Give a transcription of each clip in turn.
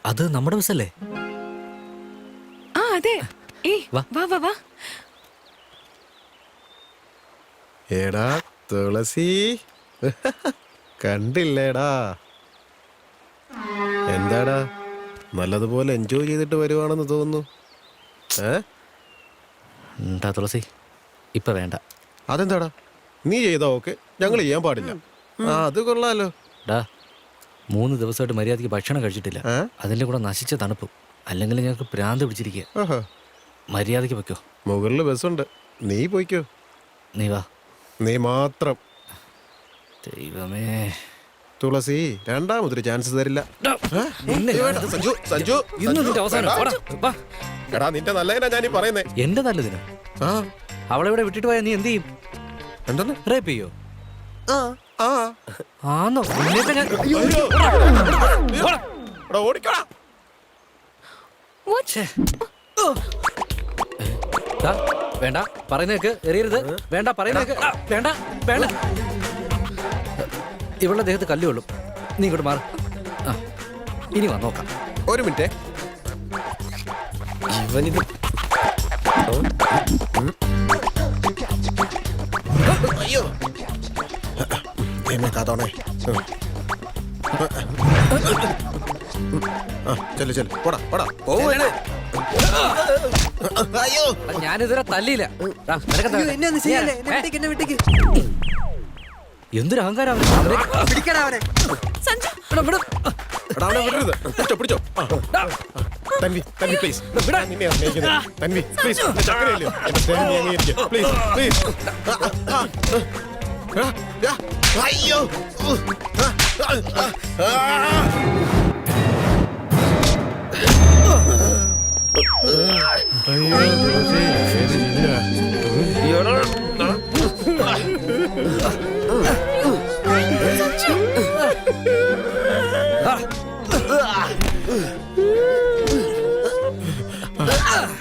അത് നമ്മുടെ ബസ്സല്ലേ? ആ അതെ. വാ വാ വാ. എടാ തുളസി, കണ്ടില്ലേടാ? എന്താടാ, നല്ലതുപോലെ എൻജോയ് ചെയ്തിട്ട് വരുവാണെന്ന് തോന്നുന്നു. എന്താ തുളസി, ഇപ്പൊ വേണ്ട. അതെന്താടാ, നീ ചെയ്താ ഓക്കെ, ഞങ്ങൾ ചെയ്യാൻ പാടില്ല. അത് കൊള്ളാലോ. ഡാ, 3 ദിവസമായിട്ട് മര്യാദയ്ക്ക് ഭക്ഷണം കഴിച്ചിട്ടില്ല. അതിൻ്റെ കൂടെ നശിച്ച തണുപ്പും. അല്ലെങ്കിൽ ഞങ്ങൾക്ക് ഭ്രാന്ത് പിടിച്ചിരിക്കുക. മര്യാദയ്ക്ക് വെക്കോ. മുകളിൽ ബസ്സുണ്ട്, നീ പോയിക്കോ. നീ വാ. നീ മാത്രം. ദൈവമേ, തുളസി രണ്ടാമതൊരു ചാൻസ് തരില്ല. എടാ, നിന്റെ നല്ലതിനാ ഞാനീ പറയുന്നേ. എന്റെ നല്ലതിനോ? അവളെവിടെ വിട്ടിട്ട് പോയാ നീ എന്ത് ചെയ്യും? എന്താണ്? റേപ്പ് ചെയ്യോ? ആന്നോ? ഓടിക്കോടാ. വേണ്ട പറയുന്നേക്ക്, എറിയരുത്. വേണ്ട പറയുന്നേക്ക്. വേണ്ട വേണ്ട. ഇവളുടെ ദേഹത്ത് കല്ല് കൊള്ളും. നീ ഇങ്ങോട്ട് മാറും. ഇനി വാ നോക്കാം. ഒരു മിനിറ്റ്. ഇവനിത് അയ്യോ, എന്നെ കാത്തോണേ. ചെല്ലു ചെല്ലു, പോടാ പോടാ. അയ്യോ, ഞാനിതുവരെ തല്ലിയില്ല. എന്തൊരു അഹങ്കാരം. പിടിച്ചോ. തൻവി, തൻവി പ്ലീസ്. തൻവി പ്ലീസ്, ചക്കരയല്ലോ. എന്റെ സ്നേഹം നീ അംഗീകരിക്കുക പ്ലീസ്, പ്ലീസ്. അയ്യോ,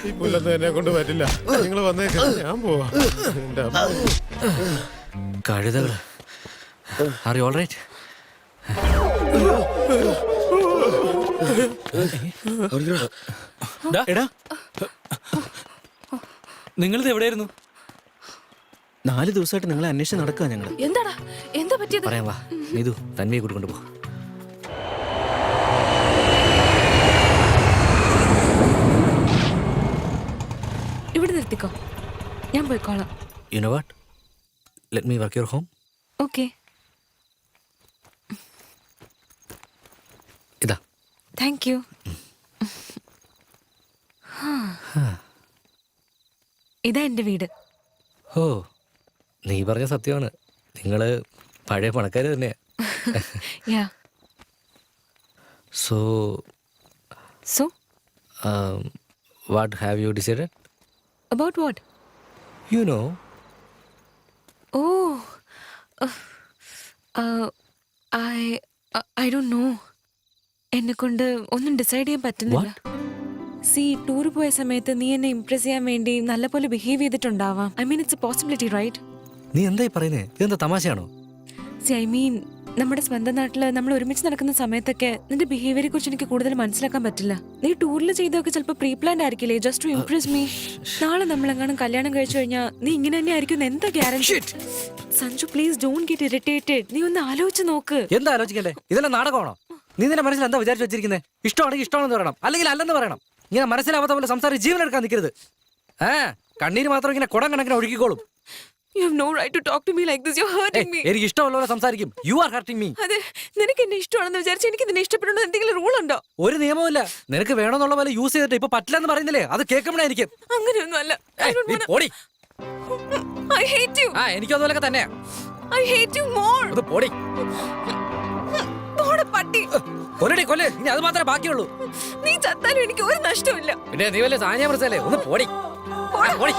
ഈ പുല്ലൊന്നും എന്നെ കൊണ്ട് പറ്റില്ല. നിങ്ങൾ വന്നേക്ക്, ഞാൻ പോവാ. കഴുതകള്. Are you all right? എടാ, നിങ്ങളിത് എവിടെയായിരുന്നു? 4 ദിവസമായിട്ട് നിങ്ങളെ അന്വേഷിച്ച് നടക്കുക ഞങ്ങൾ. എന്താടാ, എന്താ പറ്റിയത്? പറയാം വാ. നീതു തന്വിയെ കൂട്ടിക്കൊണ്ട് പോ. ഇവിടെ നിർത്തിക്കോ, ഞാൻ പോയിക്കോളാം. You know what? Let me work your home. Okay. ഇതാ. Thank you. ഇതാ എന്റെ വീട്. ഓ, നീ പറഞ്ഞ സത്യമാണ്. നിങ്ങള് പഴയ പണക്കാര് തന്നെയാ. യാ. So, what have you decided? About what? You know. Oh, I don't know. എന്നെ കൊണ്ട് ഒന്നും ഡിസൈഡ് ചെയ്യാൻ പറ്റുന്നില്ല. സി, ടൂർ പോയ സമയത്ത് നീ എന്നെ ഇംപ്രസ് ചെയ്യാൻ വേണ്ടി നല്ലപോലെ ബിഹേവ് ചെയ്തിട്ടുണ്ടാവാം. I mean, it's a possibility, right? നീ എന്തായി പറയുന്നേ? ഇതെന്താ തമാശയാണോ? സി, ഐ മീൻ, നമ്മുടെ സ്വന്തം നാട്ടില് നമ്മൾ ഒരുമിച്ച് നടക്കുന്ന സമയത്തൊക്കെ നിന്റെ ബിഹേവിയറെ കുറിച്ച് എനിക്ക് കൂടുതൽ മനസ്സിലാക്കാൻ പറ്റില്ല. നീ ടൂറിൽ ചെയ്തൊക്കെ ചിലപ്പോൾ പ്രീ പ്ലാൻഡ് ആയിരിക്കില്ലേ, ജസ്റ്റ് ടു ഇംപ്രസ് മീ. നാളെ നമ്മളെങ്ങാനും കല്യാണം കഴിച്ചു കഴിഞ്ഞാൽ നീ ഇങ്ങനെ തന്നെ ആയിരിക്കും എന്താ guarantee? Sanju, please don't get irritated. നീ ഒന്ന് ആലോചിച്ച് നോക്ക്. എന്താ ആലോചിക്കണ്ടേ? ഇതെല്ലാം നാടകമാണോ? നീ നിന്റെ മനസ്സിൽ എന്താ വിചാരിച്ചു വെച്ചിരിക്കുന്നത്? ഇഷ്ടമാണെങ്കിൽ ഇഷ്ടമാണെന്ന് പറയണം, അല്ലെങ്കിൽ അല്ലെന്ന് പറയണം. ഇങ്ങനെ മനസ്സിലാവാത്ത പോലെ സംസാരിച്ച് ജീവനെടുക്കാൻ നിൽക്കരുത്. കണ്ണീര് മാത്രം ഇങ്ങനെ കുടം കണക്കിന് ഒഴുകിക്കോളും. You have no right to talk to me like this. You're hurting me. എനിക്ക് ഇഷ്ടമുള്ളവരെ സംസാരിക്കും. You are hurting me. അതെ, നിനക്ക് എന്നെ ഇഷ്ടമാണെന്ന് വിചാരിച്ച് എനിക്ക് നിന്നെ ഇഷ്ടപ്പെടണമെന്ന് എന്തെങ്കിലും റൂൾ ഉണ്ടോ? ഒരു നിയമമില്ല. നിനക്ക് വേണമെന്നുള്ള പോലെ യൂസ് ചെയ്തിട്ട് ഇപ്പൊ പറ്റില്ലെന്ന് പറയുന്നില്ലേ? അത് കേൾക്കുമ്പോഴായിരിക്കും. അങ്ങനെയൊന്നും അല്ല. I hate you. എനിക്കും അതുപോലൊക്കെ തന്നെ. I hate you more. അത് പോടി. പോടാ പട്ടി. കൊല്ലടി കൊല്ല്. ഇനി അത് മാത്രമേ ബാക്കിയുള്ളൂ. നീ ചത്താലും എനിക്ക് ഒരു നഷ്ടമില്ല. പിന്നെ നീ വല്ല സാനിയ മിർസയല്ലേ? ഒന്ന് പോടി. പോടി.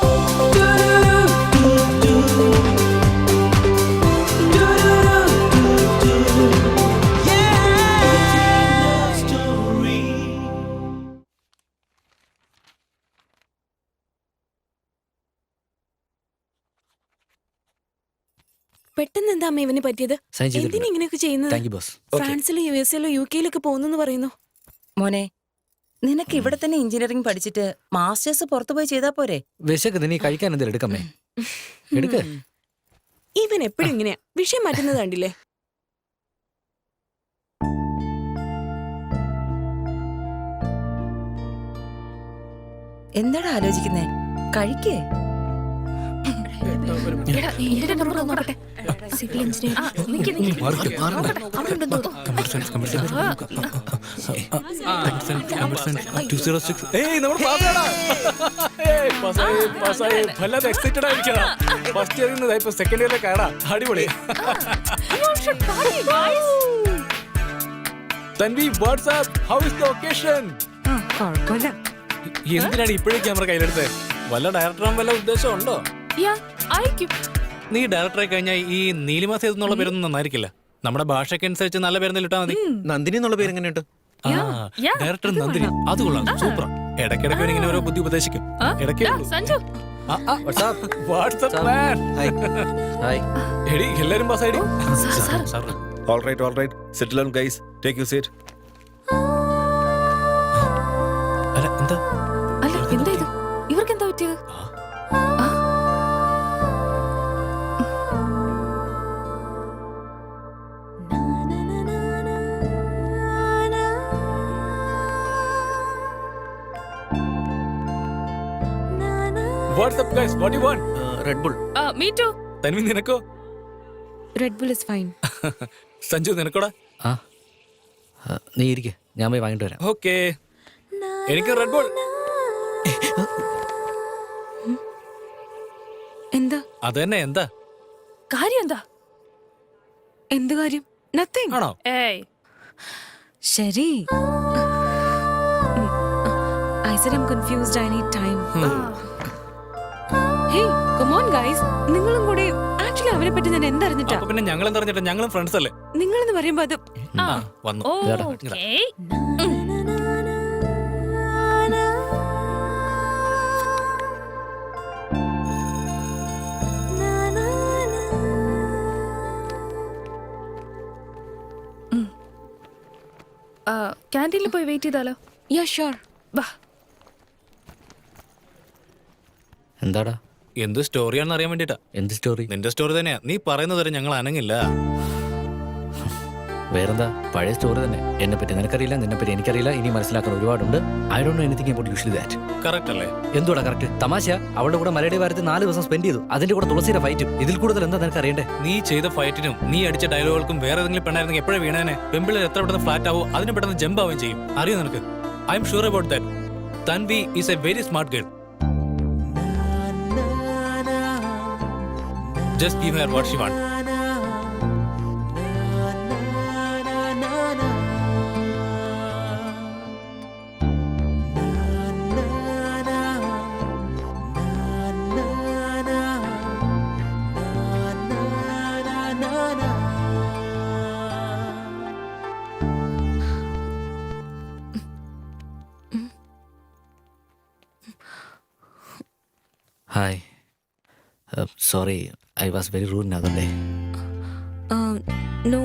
പെട്ടെന്ന് എന്താ അമ്മ ഇവന് പറ്റിയത്? എന്തിനാ ഇങ്ങനെയൊക്കെ ചെയ്യുന്നത്? Thank you boss. ഫ്രാൻസിലും യുഎസിലും യുകെയിലൊക്കെ പോകുന്നെന്ന് പറയുന്നു. മോനെ, നിനക്ക് ഇവിടെ തന്നെ എഞ്ചിനീയറിംഗ് പഠിച്ചിട്ട് മാസ്റ്റേഴ്സ് പുറത്തു പോയി ചെയ്താ പോരെ? വിശക്ക് നീ കഴിക്കാൻ എന്തെങ്കിലും എടുക്കമ്മേ. എടുക്ക്. ഇവൻ എപ്പോഴും ഇങ്ങനെയാ, വിഷയം മാറ്റുന്നത് കണ്ടില്ലേ? എന്താടാ ആലോചിക്കുന്നേ? കഴിക്കേ. അടിപൊളി. Tanvi, WhatsApp, how is the occasion? എന്തിനാണ് ഇപ്പോഴേ ക്യാമറ കയ്യിലെടുത്തത്? വല്ല ഡയറക്ടറാൻ വല്ല ഉദ്ദേശം ഉണ്ടോ? നീ ഡയറക്ടറെ കഴിഞ്ഞാൽ ഈ നീലിമ സേതു എന്നുള്ള പേരൊന്നും നന്നായിരിക്കില്ല. നമ്മുടെ ഭാഷയ്ക്ക് അനുസരിച്ച് നല്ല പേരെന്തെങ്കിലും ഇട്ടാ മതി. നന്ദിനി എന്നുള്ള പേര് എങ്ങനെയുണ്ട്? ഡയറക്ടർ നന്ദിനി, അത് കൊള്ളാം, സൂപ്പർ. ഇടയ്ക്കിടയ്ക്ക് ഇങ്ങനെ ഓരോ ബുദ്ധി ഉപദേശിക്കും. ഇടയ്ക്ക് വാട്സ്ആപ്പ് മാൻ. ഹായ്. എടി എല്ലാരും പാസ്സായി. All right. Sit down, guys. Take your seat. അല്ല എന്താ എന്താ ഇത്? ഇവർക്ക് എന്താ പറ്റിയത്? WhatsApp guys, what you want? Red bull. Me too. Tanvi നിനക്കോ? Red Bull is fine. Sanju നിനക്കോടാ? ആ നീ ഇരിക്കെ, ഞാൻ പോയി വാങ്ങിട്ട് വരാം. ഓക്കേ, എനിക്ക് റെഡ് ബുൾ. എന്താ അത് തന്നെ. എന്താ കാര്യം? എന്താ എന്ത് കാര്യം? നത്തിങ് ആണോ? ശരി. I said I'm confused. I need time. Hey, come on guys. നിങ്ങളും കൂടെ ആക്ച്വലി അവരെ പറ്റി ഞാൻ എന്തറിഞ്ഞിട്ടാ? അപ്പൊ പിന്നെ ഞങ്ങൾ എന്തറിഞ്ഞിട്ടാ? ഞങ്ങളും ഫ്രണ്ട്സ് അല്ലേ? നിങ്ങളെന്ന് പറയുമ്പോ അത് വന്നു. ക്യാൻറ്റീനിൽ പോയി വെയിറ്റ് ചെയ്താലോ? Yeah sure. വാ. എന്താടാ? എന്ത് സ്റ്റോറിയാണെന്ന് അറിയാൻ വേണ്ടിട്ടാ. എന്ത് സ്റ്റോറി? നിന്റെ സ്റ്റോറി തന്നെയാ. നീ പറയുന്നത് വരെ ഞങ്ങൾ അനങ്ങില്ല. വേറെന്താ, പഴയ സ്റ്റോറി തന്നെ. എന്നെ പറ്റി നിനക്കറിയില്ല, നിന്നെ പറ്റി എനിക്കറിയില്ല. ഇനി മനസ്സിലാക്കാൻ ഒരുപാടുണ്ട്. I don't know anything about usually that. Correct അല്ലേ? എന്തുവാടാ കറക്റ്റ്? തമാശ. അവളുടെ കൂടെ മലയുടെ വാരത്തിൽ 4 ദിവസം സ്പെൻഡ് ചെയ്തു. അതിന്റെ കൂടെ തുളസിയുടെ ഫൈറ്റും. ഇതിൽ കൂടുതൽ എന്താ നിനക്ക് അറിയണ്ടേ? നീ ചെയ്ത ഫൈറ്റിനും നീ അടിച്ച ഡയലോഗുകൾക്കും വേറെ ഏതെങ്കിലും പെണ്ണായിരുന്നെങ്കിൽ എപ്പോഴും വീണേനെ. പെമ്പിളിൽ എത്ര പെട്ടെന്ന് ഫ്ലാറ്റ് ആവോ അതിന് പെട്ടെന്ന് ജമ്പ് ആവുകയും ചെയ്യും. അറിയോ നിനക്ക്? I am sure about that. Tanvi is A very smart girl. Just give her what she wants. Hi. Sorry, I was very rude the other day. No,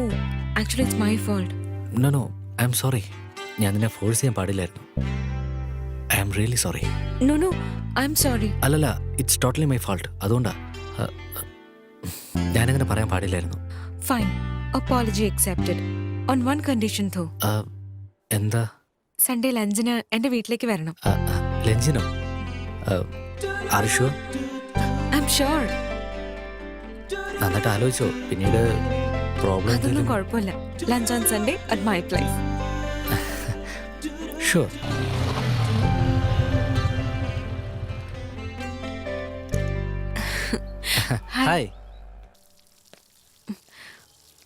actually it's my fault. No, I'm sorry. ഞാൻ നിന്നെ force ചെയ്യാൻ പാടില്ലായിരുന്നു. I am really sorry. No, I'm sorry. അല്ലല്ല, it's totally my fault. അതുകൊണ്ടാ ഞാനങ്ങനെ പറയാൻ പാടില്ലായിരുന്നു. Fine. Apology accepted. On one condition though. എന്താ? സൺഡേ ലഞ്ചിന് എന്റെ വീട്ടിലേക്ക് വരണം. ലഞ്ചിനോ? Are you sure? I'm sure. നന്നായിട്ട് ആലോചിച്ചോ? പിന്നീട് പ്രോബ്ലം അതൊന്നും കുഴപ്പമില്ല. Lunch on Sunday at my place. Sure. Hi.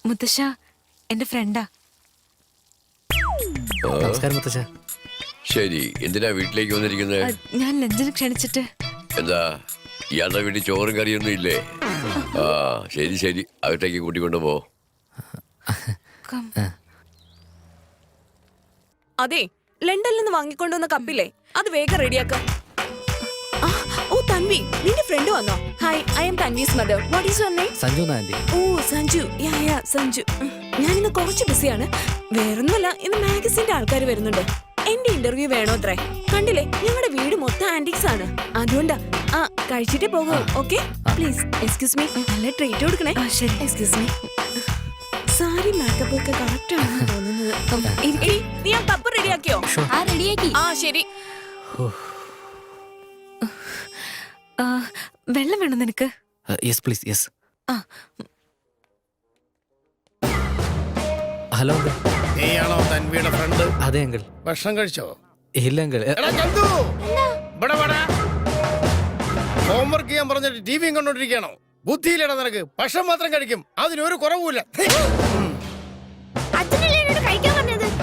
മുത്തശ്ശ എന്റെ ഫ്രണ്ടാ. നമസ്കാരം മുത്തശ്ശ. ശരി, എന്തിനാ വീട്ടിലേക്ക് വന്നിരിക്കുന്നത്? ഞാൻ ലഞ്ചിന് ക്ഷണിച്ചിട്ട്. എന്താ ഇയാളുടെ വീട്ടിൽ ചോറും കറിയൊന്നും ഇല്ലേ? ആ ശരി, അകത്തേക്ക് കൂട്ടിക്കൊണ്ടു പോ. അതെ, ലണ്ടനിൽ നിന്ന് വാങ്ങിക്കൊണ്ടുവന്ന കപ്പില്ലേ, അത് വേഗം റെഡിയാക്ക. ഓ തൻവി, നിന്റെ ഫ്രണ്ട് വന്നോ? Hi, I am Tanvi's mother. What is your name? Sanju aunty. Oh Sanju. Yeah Sanju. ഞാൻ ഇന്ന് കുറച്ച് ബിസിയാണ്. വേറൊന്നുമല്ല, ഇന്ന് മാഗസിന്റെ ആൾക്കാർ വരുന്നുണ്ട്. എന്റെ ഇന്റർവ്യൂ വേണോ അത്രേ? കണ്ടില്ലേ, ഞങ്ങളുടെ വീട് മൊത്തം ആന്റിക്സ് ആണ്. അതുകൊണ്ടാ. ആ, കഴിച്ചിട്ടേ പോകൂ. Okay please. എക്സ്ക്യൂസ് മീ, നല്ല ട്രീറ്റ് കൊടുക്കണേ. ശരി. Excuse me. സാരി മേക്കപ്പ് ഒക്കെ കറക്റ്റ് ആണെന്ന് തോന്നുന്നത്. എടി, നീ ആ കപ്പ് റെഡിയാക്കിയോ? ആ ശരി. വെള്ളം വേണം നിനക്ക്? Yes please, yes. ആ. Hello uncle. നീയാണോ തൻവിയുടെ ഫ്രണ്ട്? അതെ അങ്കിൾ. ഭക്ഷണം കഴിച്ചോ? ഇല്ല അങ്കിൾ. എടാ ചന്തു, ഇവിടെ വാടാ. ഹോംവർക്ക് ചെയ്യാൻ പറഞ്ഞിട്ട് ടിവിയും കണ്ടോണ്ടിരിക്കണോ? ബുദ്ധിയില്ലടാ നിനക്ക്. ഭക്ഷണം മാത്രം കഴിക്കും, അതിനൊരു കുറവുമില്ല.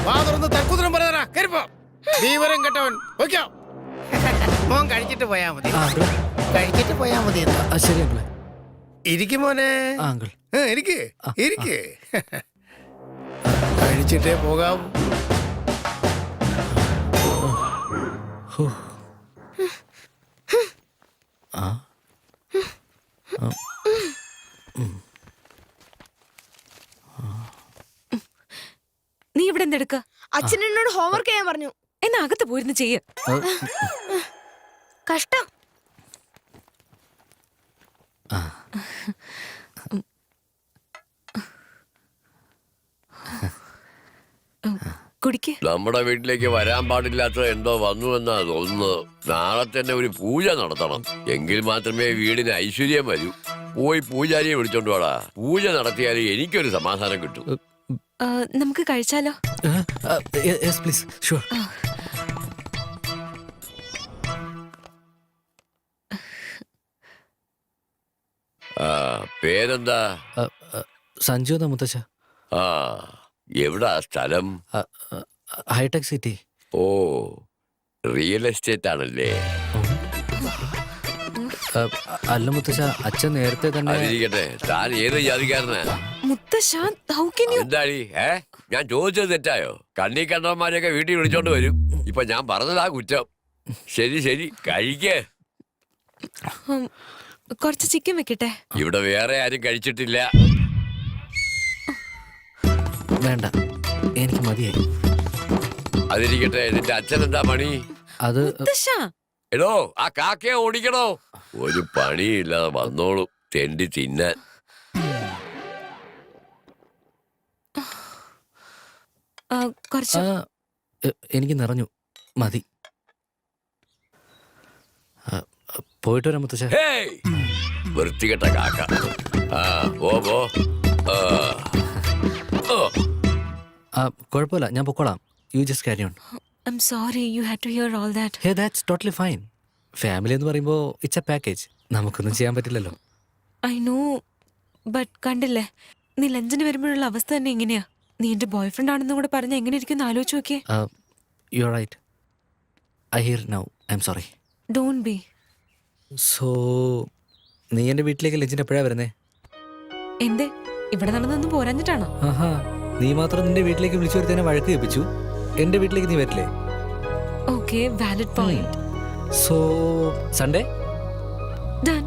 വാ തുറന്ന് തക്കുതരം പറയാ. കരുപ്പോ ദീവരം കെട്ടവൻ. വയ്ക്കോ മോൻ കഴിച്ചിട്ട് പോയാ മതി. കഴിച്ചിട്ട് പോയാ മതി. ശരി അങ്കിൾ. ഇരിക്കും മോനെ. അങ്കിൾ ഇരിക്ക് ഇരിക്ക്. കഴിച്ചിട്ടേ പോകാവൂ. നീ ഇവിടെ എന്തെടുക്ക? അച്ഛൻ എന്നോട് ഹോംവർക്ക് ചെയ്യാൻ പറഞ്ഞു. എന്നാ അകത്ത് പോയിരുന്ന് ചെയ്യ. കഷ്ടം. കുടിക്ക്. നമ്മുടെ വീട്ടിലേക്ക് വരാൻ പാടില്ലാത്തത് എന്തോ വന്നു എന്നാ തോന്നുന്നത്. നാളെ തന്നെ ഒരു പൂജ നടത്തണം. എങ്കിൽ മാത്രമേ വീടിന് ഐശ്വര്യം വരൂ. പോയി പൂജാരിയെ വിളിച്ചോണ്ട് വാടാ. പൂജ നടത്തിയാൽ എനിക്കൊരു സമാധാനം കിട്ടും. നമുക്ക് കഴിച്ചാലോ? Yes please. ഷുവർ. പേരെന്താ? സഞ്ജു എന്നാ മുത്തശ്ശ. ആ, എവിടാ സ്ഥലം? Hitech City. ഓ, റിയൽ എസ്റ്റേറ്റ് ആണല്ലേ? അല്ല മുത്തശ്ശ, അച്ഛൻ നേരത്തെ തന്നെ. അതിരിക്കട്ടെ, താൻ ഏത് ജാതിക്കാരനാ? മുത്തശ്ശ, how can you? എന്താടി? ഞാൻ ചോദിച്ചത് തെറ്റായോ? കണ്ണി കണ്ടവന്മാരെയൊക്കെ വീട്ടിൽ വിളിച്ചോണ്ട് വരും. ഇപ്പൊ ഞാൻ പറഞ്ഞതാ കുറ്റം. ശരി ശരി, കഴിക്കേ. കുറച്ച് ചിക്കൻ വെക്കട്ടെ? ഇവിടെ വേറെ ആരും കഴിച്ചിട്ടില്ല. വേണ്ട, എനിക്ക് മതിയായി. അതിരിക്കട്ടെ, നിന്റെ അച്ഛൻ എന്താ പണി? അത് മുത്തശ്ശ, എടോ, ആ കാക്കയെ ഓടിക്കണോ? ഒരു പണിയില്ലാതെ വന്നോളൂ തെണ്ടി തിന്നാൻ. കുറച്ച്. എനിക്ക് നിറഞ്ഞു, മതി. പോയിട്ട് വരാം മുത്തശ്ശ. ഹേയ്, വൃത്തികെട്ട കാക്ക. ആ, പോ പോ. കുഴപ്പമില്ല, ഞാൻ പൊക്കോളാം. You just carry on. I'm sorry you had to hear all that. Hey, that's totally fine. Family എന്ന് പറയുമ്പോൾ ഇറ്റ്സ് എ പാക്കേജ്. നമുക്കൊന്നും ചെയ്യാൻ പറ്റില്ലല്ലോ. I know, but കണ്ടില്ലേ, നീ ലഞ്ചിന് വരുമ്പോഴുള്ള അവസ്ഥ തന്നെ ഇങ്ങനെയാ. നീ എന്റെ ബോയ് ഫ്രണ്ട് ആണെന്നും കൂടെ പറഞ്ഞ എങ്ങനെ ഇരിക്കും ആലോചിച്ച് നോക്കിയേ. You are right. I here now. I am sorry. Don't be. So നീ എൻ്റെ വീട്ടിലേക്ക് ലഞ്ചിന് എപ്പോഴാണ് വരുന്നേ? എന്തേ, ഇവിടെ നടന്നൊന്നും പോരാഞ്ഞിട്ടാണോ? ആഹാ, നീ മാത്രം നിന്റെ വീട്ടിലേക്ക് വിളിച്ചു വരുത്തേനെ വഴക്ക് കേൾപ്പിച്ചു. എൻ്റെ വീട്ടിലേക്ക് നീ വരില്ലേ? Okay, valid point. So Sunday Done.